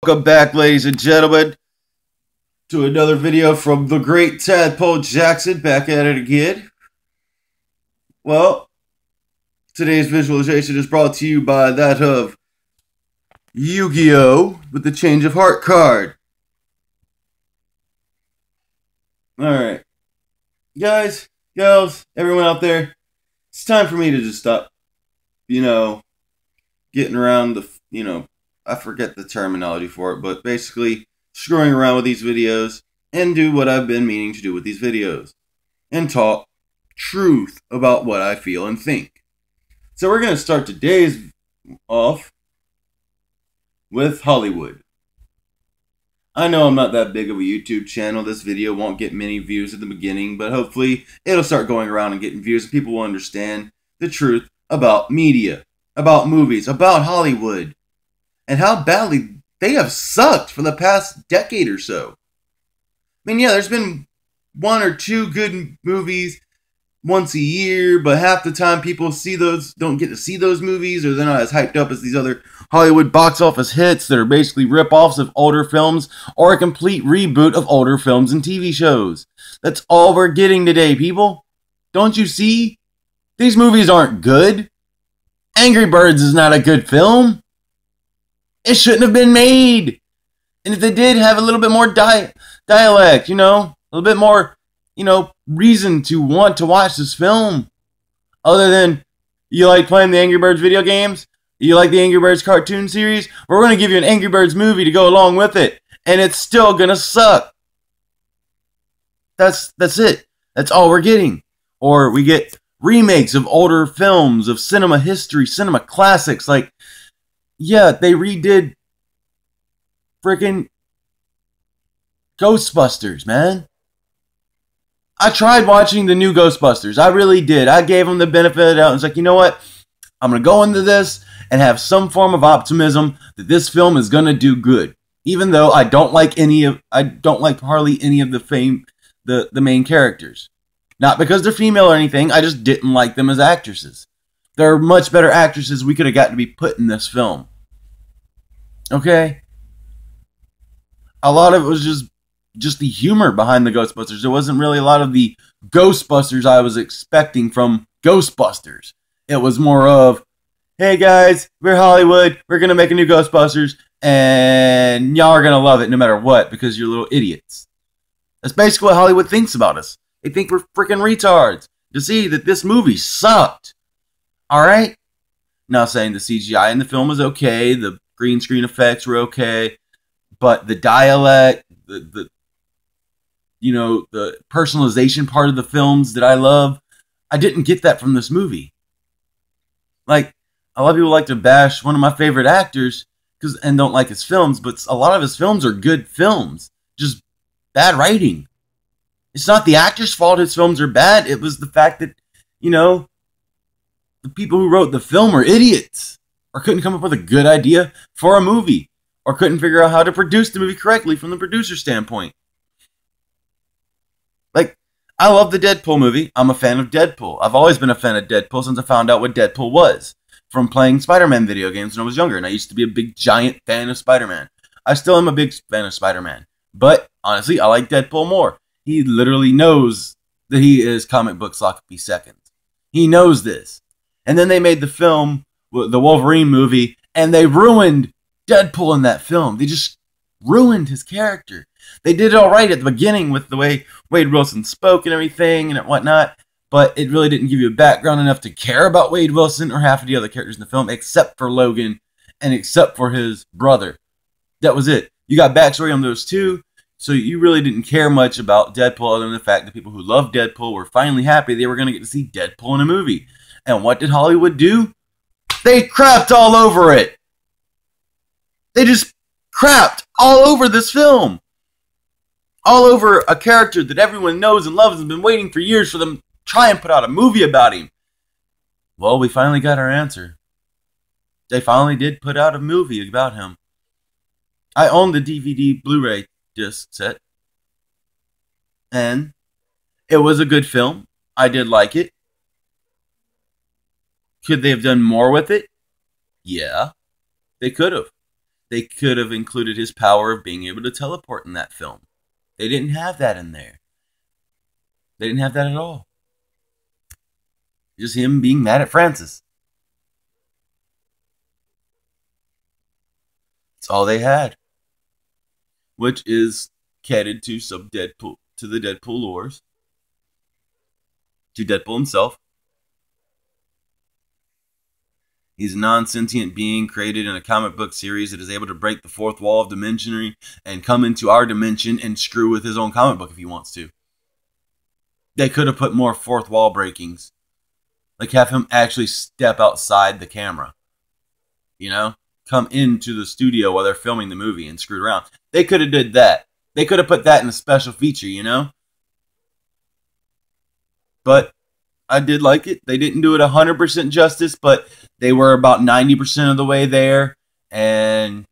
Welcome back, ladies and gentlemen, to another video from the great Tadpole Jackson, back at it again. Well, today's visualization is brought to you by that of Yu-Gi-Oh! With the Change of Heart card. Alright. Guys, gals, everyone out there, it's time for me to just stop, getting around the, I forget the terminology for it, but basically screwing around with these videos and do what I've been meaning to do with these videos and talk truth about what I feel and think. So we're going to start today's off with Hollywood. I know I'm not that big of a YouTube channel. This video won't get many views at the beginning, but hopefully it'll start going around and getting views and people will understand the truth about media, about movies, about Hollywood, and how badly they have sucked for the past decade or so. I mean, yeah, there's been one or two good movies once a year, but half the time people don't get to see those movies, or they're not as hyped up as these other Hollywood box office hits that are basically rip-offs of older films or a complete reboot of older films and TV shows. That's all we're getting today, people. Don't you see? These movies aren't good. Angry Birds is not a good film. It shouldn't have been made. And if they did have a little bit more dialect, a little bit more, reason to want to watch this film. Other than, you like playing the Angry Birds video games? You like the Angry Birds cartoon series? We're going to give you an Angry Birds movie to go along with it. And it's still going to suck. That's it. That's all we're getting. Or we get remakes of older films, of cinema history, cinema classics. Like, yeah, they redid freaking Ghostbusters, man. I tried watching the new Ghostbusters. I really did. I gave them the benefit of the doubt. I was like, you know what? I'm going to go into this and have some form of optimism that this film is going to do good. Even though I don't like hardly any of the main characters. Not because they're female or anything. I just didn't like them as actresses. There are much better actresses we could have got to be put in this film. Okay? A lot of it was just the humor behind the Ghostbusters. There wasn't really a lot of the Ghostbusters I was expecting from Ghostbusters. It was more of, hey guys, we're Hollywood, we're going to make a new Ghostbusters, and y'all are going to love it no matter what because you're little idiots. That's basically what Hollywood thinks about us. They think we're freaking retards to see that this movie sucked. Alright? Not saying the CGI in the film was okay, the green screen effects were okay, but the dialect, the personalization part of the films that I love, I didn't get that from this movie. Like, a lot of people like to bash one of my favorite actors and don't like his films, but a lot of his films are good films. Just bad writing. It's not the actor's fault his films are bad. It was the fact that, the people who wrote the film are idiots. Or couldn't come up with a good idea for a movie. Or couldn't figure out how to produce the movie correctly from the producer standpoint. Like, I love the Deadpool movie. I'm a fan of Deadpool. I've always been a fan of Deadpool since I found out what Deadpool was. From playing Spider-Man video games when I was younger. And I used to be a big, giant fan of Spider-Man. I still am a big fan of Spider-Man. But, honestly, I like Deadpool more. He literally knows that he is comic book sloppy seconds. He knows this. And then they made the film, the Wolverine movie, and they ruined Deadpool in that film. They just ruined his character. They did it all right at the beginning with the way Wade Wilson spoke and everything and whatnot, but it really didn't give you a background enough to care about Wade Wilson or half of the other characters in the film, except for Logan and except for his brother. That was it. You got backstory on those two. So you really didn't care much about Deadpool other than the fact that people who love Deadpool were finally happy they were going to get to see Deadpool in a movie. And what did Hollywood do? They crapped all over it. They just crapped all over this film. All over a character that everyone knows and loves and been waiting for years for them to try and put out a movie about him. Well, we finally got our answer. They finally did put out a movie about him. I own the DVD Blu-ray disc set. And it was a good film. I did like it. Could they have done more with it? Yeah, they could have. They could have included his power of being able to teleport in that film. They didn't have that in there. They didn't have that at all. Just him being mad at Francis. That's all they had. Which is catered to some Deadpool, to the Deadpool lores, to Deadpool himself. He's a non-sentient being created in a comic book series that is able to break the fourth wall of dimension and come into our dimension and screw with his own comic book if he wants to. They could have put more fourth wall breakings. Like have him actually step outside the camera. You know? Come into the studio while they're filming the movie and screwed around. They could have did that. They could have put that in a special feature, you know? But I did like it. They didn't do it 100% justice, but they were about 90% of the way there, and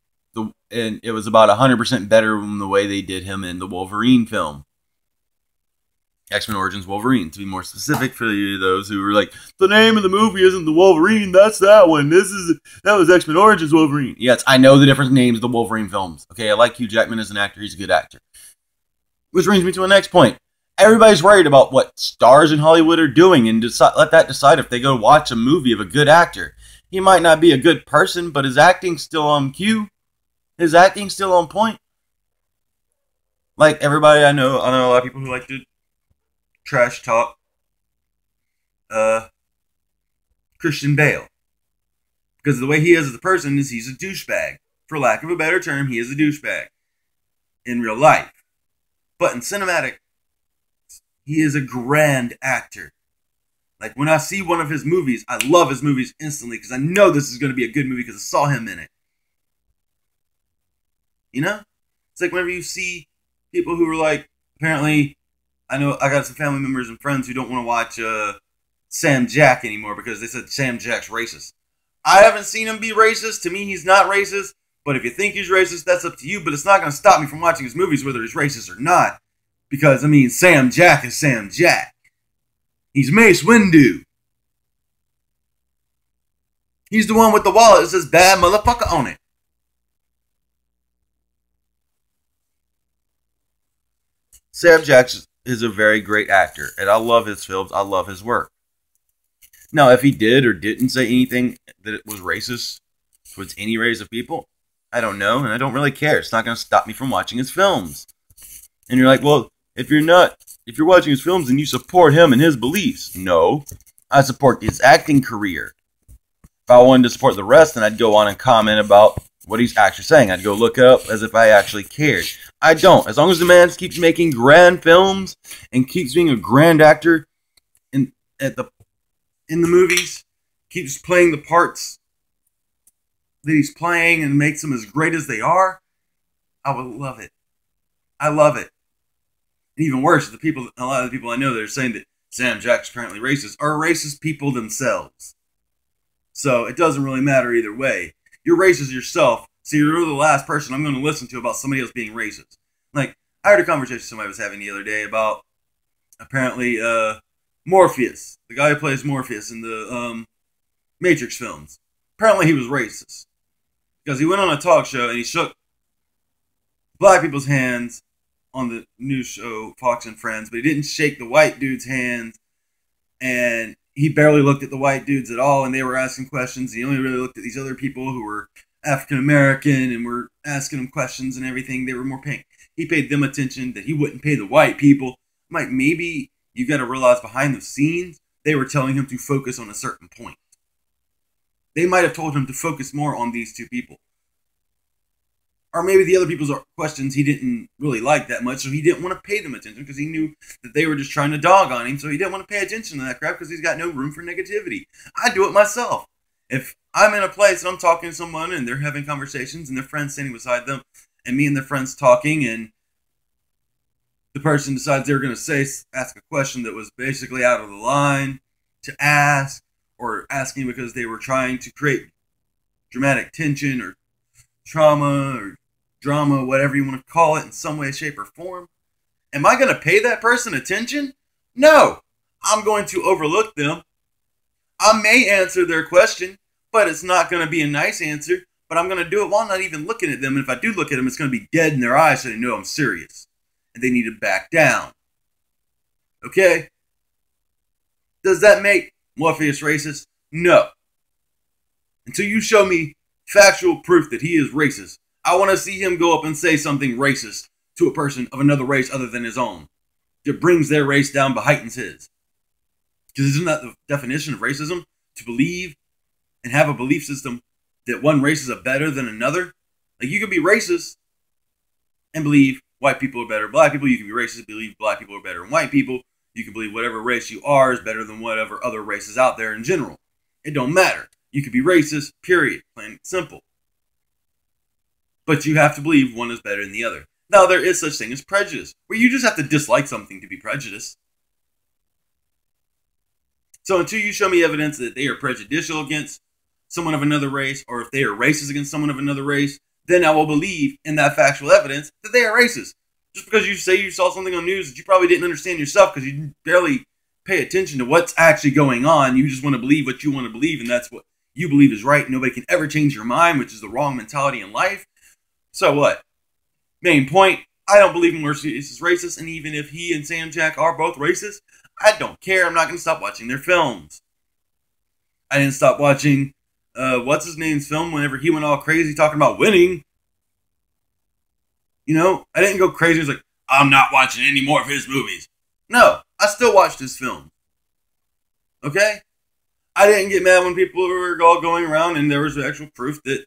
it was about 100% better than the way they did him in the Wolverine film. X-Men Origins Wolverine, to be more specific for those who were like, the name of the movie isn't the Wolverine, that's that one. That was X-Men Origins Wolverine. Yes, I know the different names of the Wolverine films. Okay, I like Hugh Jackman as an actor, he's a good actor. Which brings me to the next point. Everybody's worried about what stars in Hollywood are doing and let that decide if they go watch a movie of a good actor. He might not be a good person, but his acting's still on cue. His acting's still on point. Like everybody I know a lot of people who like to trash talk Christian Bale. Because the way he is as a person is he's a douchebag. For lack of a better term, he is a douchebag. In real life. But in cinematic, he is a grand actor. Like when I see one of his movies, I love his movies instantly because I know this is going to be a good movie because I saw him in it. You know? It's like whenever you see people who are like, apparently, I know I got some family members and friends who don't want to watch Sam Jack anymore because they said Sam Jack's racist. I haven't seen him be racist. To me, he's not racist. But if you think he's racist, that's up to you. But it's not going to stop me from watching his movies whether he's racist or not. Because, I mean, Sam Jack is Sam Jack. He's Mace Windu. He's the one with the wallet that says bad motherfucker on it. Sam Jack is a very great actor. And I love his films. I love his work. Now, if he did or didn't say anything that it was racist towards any race of people, I don't know. And I don't really care. It's not going to stop me from watching his films. And you're like, well, if you're watching his films and you support him and his beliefs. No, I support his acting career. If I wanted to support the rest, then I'd go on and comment about what he's actually saying. I'd go look it up as if I actually cared. I don't. As long as the man keeps making grand films and keeps being a grand actor in the movies, keeps playing the parts that he's playing and makes them as great as they are, I would love it. I love it. And even worse, a lot of the people I know that are saying that Sam Jack's apparently racist are racist people themselves. So it doesn't really matter either way. You're racist yourself, so you're the last person I'm going to listen to about somebody else being racist. Like, I heard a conversation somebody was having the other day about apparently Morpheus, the guy who plays Morpheus in the Matrix films. Apparently he was racist because he went on a talk show and he shook black people's hands on the news show Fox and Friends, but he didn't shake the white dude's hands, and he barely looked at the white dudes at all, and they were asking questions. He only really looked at these other people who were African American and were asking him questions and everything. They were more paying. He paid them attention that he wouldn't pay the white people. I'm like, maybe you got to realize behind the scenes, they were telling him to focus on a certain point. They might have told him to focus more on these two people. Or maybe the other people's questions he didn't really like that much, so he didn't want to pay them attention because he knew that they were just trying to dog on him, so he didn't want to pay attention to that crap because he's got no room for negativity. I do it myself. If I'm in a place and I'm talking to someone and they're having conversations and their friend's standing beside them and me and their friend's talking and the person decides they're going to ask a question that was basically out of the line to ask, or asking because they were trying to create dramatic tension or trauma or drama, whatever you want to call it, in some way, shape, or form. Am I going to pay that person attention? No. I'm going to overlook them. I may answer their question, but it's not going to be a nice answer. But I'm going to do it while not even looking at them. And if I do look at them, it's going to be dead in their eyes so they know I'm serious. And they need to back down. Okay? Does that make Morpheus racist? No. Until you show me factual proof that he is racist, I want to see him go up and say something racist to a person of another race other than his own. That brings their race down but heightens his. Because isn't that the definition of racism? To believe and have a belief system that one race is better than another? Like, you can be racist and believe white people are better than black people. You can be racist and believe black people are better than white people. You can believe whatever race you are is better than whatever other races out there in general. It don't matter. You can be racist, period. Plain and simple. But you have to believe one is better than the other. Now, there is such thing as prejudice, where you just have to dislike something to be prejudiced. So until you show me evidence that they are prejudicial against someone of another race, or if they are racist against someone of another race, then I will believe in that factual evidence that they are racist. Just because you say you saw something on news that you probably didn't understand yourself because you barely pay attention to what's actually going on. You just want to believe what you want to believe, and that's what you believe is right. Nobody can ever change your mind, which is the wrong mentality in life. So what? Main point, I don't believe Morpheus is racist, and even if he and Sam Jack are both racist, I don't care. I'm not going to stop watching their films. I didn't stop watching, what's his name's film whenever he went all crazy talking about winning. You know, I didn't go crazy. I was like, I'm not watching any more of his movies. No, I still watched his film. Okay? I didn't get mad when people were all going around and there was actual proof that,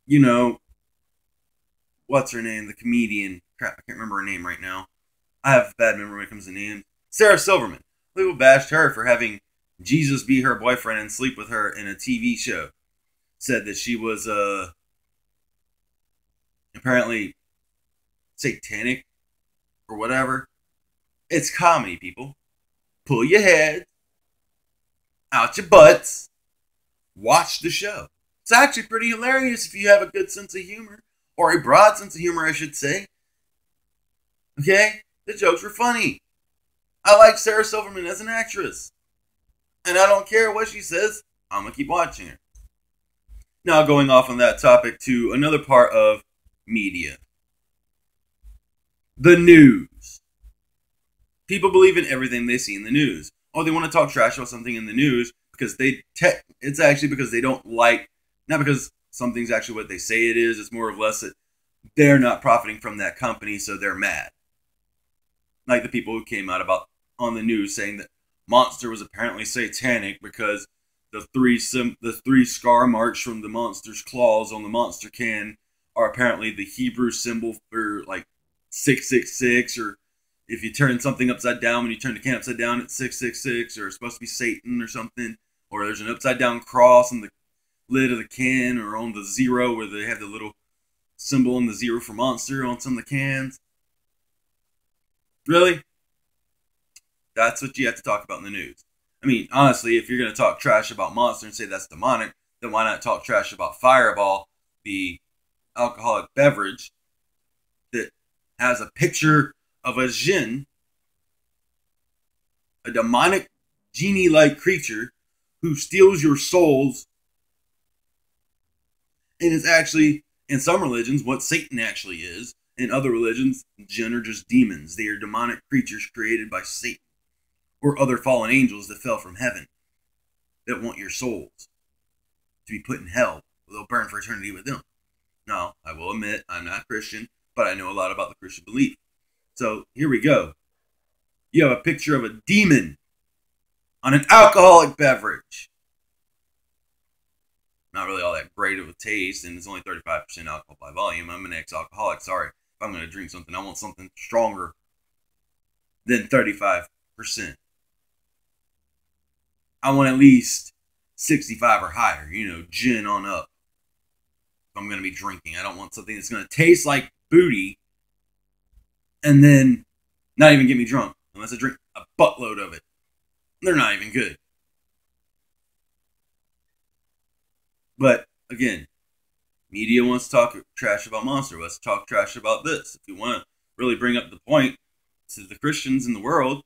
you know, what's her name? The comedian. Crap, I can't remember her name right now. I have a bad memory when it comes to names. Sarah Silverman. People bashed her for having Jesus be her boyfriend and sleep with her in a TV show. Said that she was apparently satanic or whatever. It's comedy, people. Pull your heads out your butts. Watch the show. It's actually pretty hilarious if you have a good sense of humor. Or a broad sense of humor, I should say. Okay? The jokes were funny. I like Sarah Silverman as an actress. And I don't care what she says. I'm going to keep watching her. Now, going off on that topic to another part of media. The news. People believe in everything they see in the news. Or they want to talk trash about something in the news because it's actually because they don't like, not because something's actually what they say it is. It's more or less that they're not profiting from that company, so they're mad. Like the people who came out about on the news saying that Monster was apparently satanic because the three scar marks from the monster's claws on the Monster can are apparently the Hebrew symbol for like 666, or if you turn something upside down, when you turn the can upside down, it's 666, or it's supposed to be Satan or something, or there's an upside down cross on the lid of the can, or on the zero where they have the little symbol on the zero for Monster on some of the cans. Really? That's what you have to talk about in the news. I mean, honestly, if you're going to talk trash about Monster and say that's demonic, then why not talk trash about Fireball, the alcoholic beverage that has a picture of a jinn, a demonic genie-like creature who steals your souls, and is actually, in some religions, what Satan actually is. In other religions, jinn are just demons. They are demonic creatures created by Satan or other fallen angels that fell from heaven that want your souls to be put in hell. They'll burn for eternity with them. Now, I will admit, I'm not Christian, but I know a lot about the Christian belief. So, here we go. You have a picture of a demon on an alcoholic beverage. Not really all that great of a taste, and it's only 35% alcohol by volume. I'm an ex-alcoholic. Sorry. If I'm going to drink something, I want something stronger than 35%. I want at least 65 or higher, gin on up. If I'm going to be drinking, I don't want something that's going to taste like booty and then not even get me drunk unless I drink a buttload of it. They're not even good. But again, media wants to talk trash about Monster. Let's talk trash about this. If you want to really bring up the point to the Christians in the world,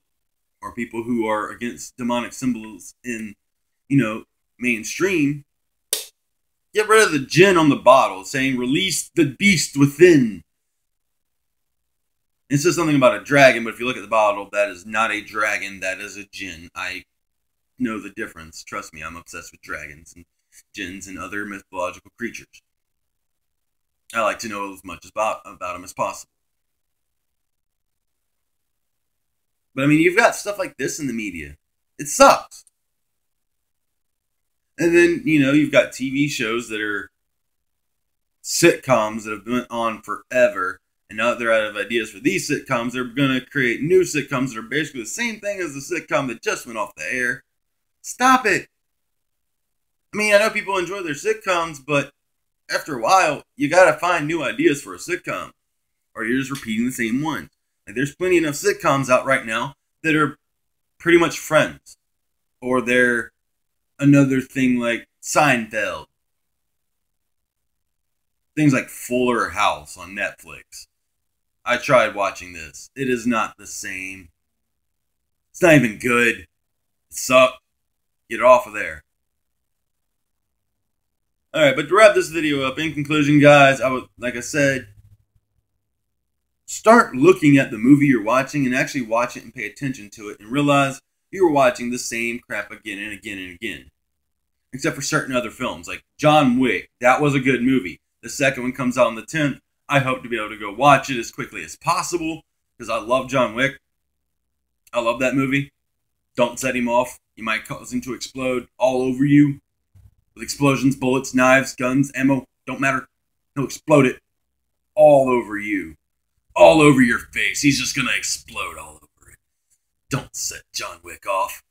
or people who are against demonic symbols in, mainstream, Get rid of the jinn on the bottle saying release the beast within. It says something about a dragon, but if you look at the bottle, that is not a dragon, that is a jinn. I know the difference. Trust me, I'm obsessed with dragons and jinns and other mythological creatures. I like to know as much about them as possible. But I mean, you've got stuff like this in the media. It sucks. And then, you've got TV shows that are sitcoms that have been on forever. And now that they're out of ideas for these sitcoms, they're going to create new sitcoms that are basically the same thing as the sitcom that just went off the air. Stop it. I mean, I know people enjoy their sitcoms, but after a while, you got to find new ideas for a sitcom. Or you're just repeating the same ones. Like, there's plenty enough sitcoms out right now that are pretty much Friends. Or they're another thing like Seinfeld. Things like Fuller House on Netflix. I tried watching this. It is not the same. It's not even good. It sucked. Get it off of there. Alright, but to wrap this video up, in conclusion, guys, like I said, start looking at the movie you're watching and actually watch it and pay attention to it and realize you're watching the same crap again and again and again. Except for certain other films, like John Wick. That was a good movie. The second one comes out on the 10th. I hope to be able to go watch it as quickly as possible because I love John Wick. I love that movie. Don't set him off. You might cause him to explode all over you. With explosions, bullets, knives, guns, ammo. Don't matter. He'll explode it all over you. All over your face. He's just going to explode all over it. Don't set John Wick off.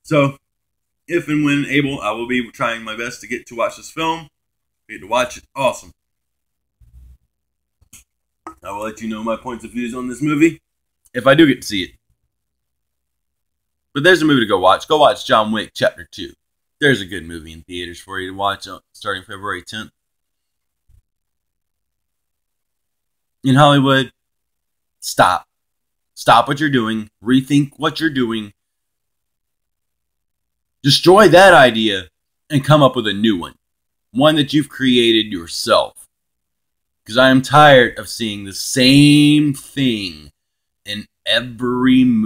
So, if and when able, I will be trying my best to get to watch this film. Get to watch it. Awesome. I will let you know my points of views on this movie if I do get to see it. But there's a movie to go watch. Go watch John Wick Chapter 2. There's a good movie in theaters for you to watch starting February 10th. In Hollywood, stop. Stop what you're doing. Rethink what you're doing. Destroy that idea and come up with a new one. One that you've created yourself. Because I am tired of seeing the same thing in every movie.